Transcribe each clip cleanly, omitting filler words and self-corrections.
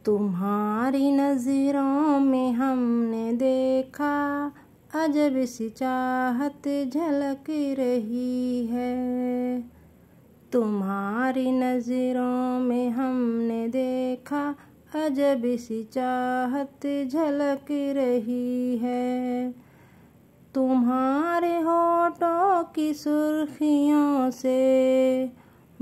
तुम्हारी नज़रों में हमने देखा अजब सी चाहत झलक रही है। तुम्हारी नज़रों में हमने देखा अजब सी चाहत झलक रही है। तुम्हारे होठों की सुर्खियों से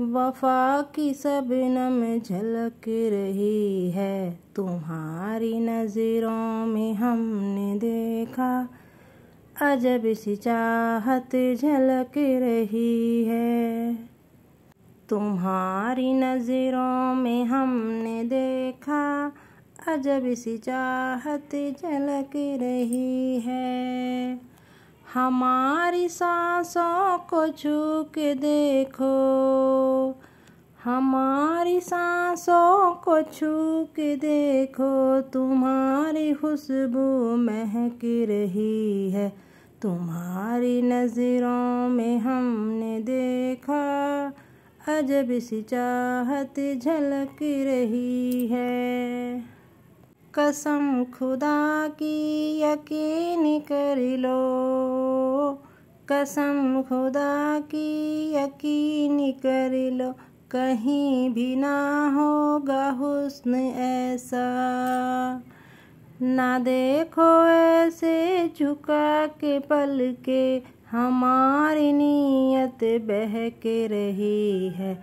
वफा की शबनम झलक रही है। तुम्हारी नज़रों में हमने देखा अजब सी चाहत झलक रही है। तुम्हारी नज़रों में हमने देखा अजब सी चाहत झलक रही है। हमारी सांसों को छू के देखो, हमारी सांसों को छू के देखो, तुम्हारी खुशबू महक रही है। तुम्हारी नज़रों में हमने देखा अजब सी चाहत झलक रही है। कसम खुदा की यकीन कर लो, कसम खुदा की यकीन कर लो, कहीं भी ना होगा हुस्न ऐसा। ना देखो ऐसे झुका के पल के, हमारी नीयत बहक रही है।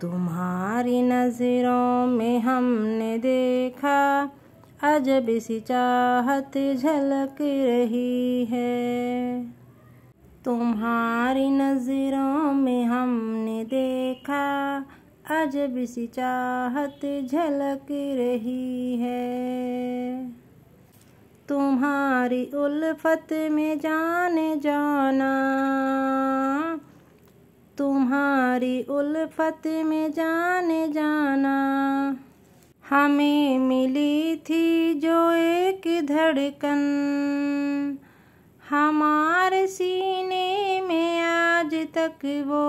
तुम्हारी नज़रों में हमने देखा अजब सी चाहत झलक रही है। तुम्हारी नज़रों में हमने देखा अजब सी चाहत झलक रही है। तुम्हारी उल्फत में जाने जाना, तुम्हारी उल्फत में जाने जाना, हमें मिली थी जो एक धड़कन, हमारे सीने में आज तक वो,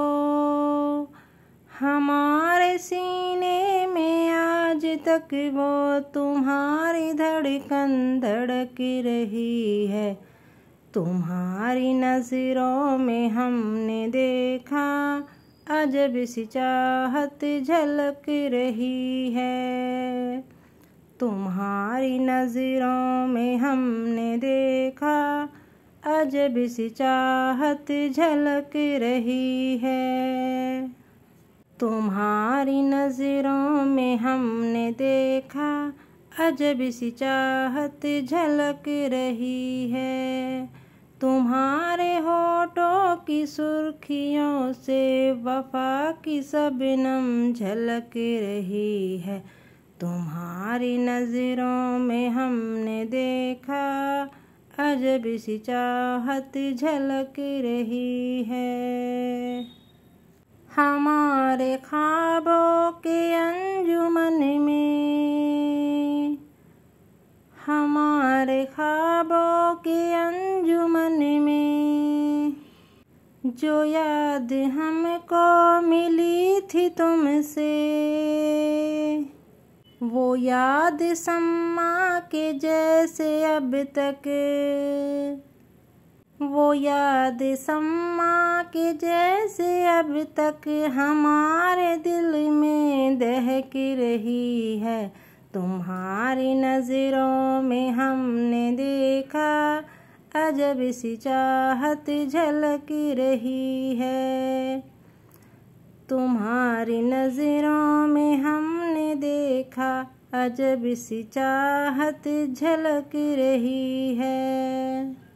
हमारे सीने में आज तक वो तुम्हारी धड़कन धड़क रही है। तुम्हारी नज़रों में हमने देखा अजब सी चाहत झलक रही है। तुम्हारी नज़रों में हमने देखा अजब सी चाहत झलक रही है। तुम्हारी नज़रों में हमने देखा अजब सी चाहत झलक रही है। तुम्हारे होठों की सुर्खियों से वफा की शबनम झलक रही है। तुम्हारी नज़रों में हमने देखा अजब सी चाहत झलक रही है। हमारे ख्वाबों के अंजुमन में, हमारे ख्वाबों के अंजुमन में, जो याद हमको मिली थी तुमसे, वो याद सम्मा के जैसे अब तक, वो याद सम्मा के जैसे अब तक हमारे दिल में दहक रही है। तुम्हारी नज़रों में हमने देखा अजब सी चाहत झलक रही है। तुम्हारी नज़रों में हमने देखा अजब सी चाहत झलक रही है।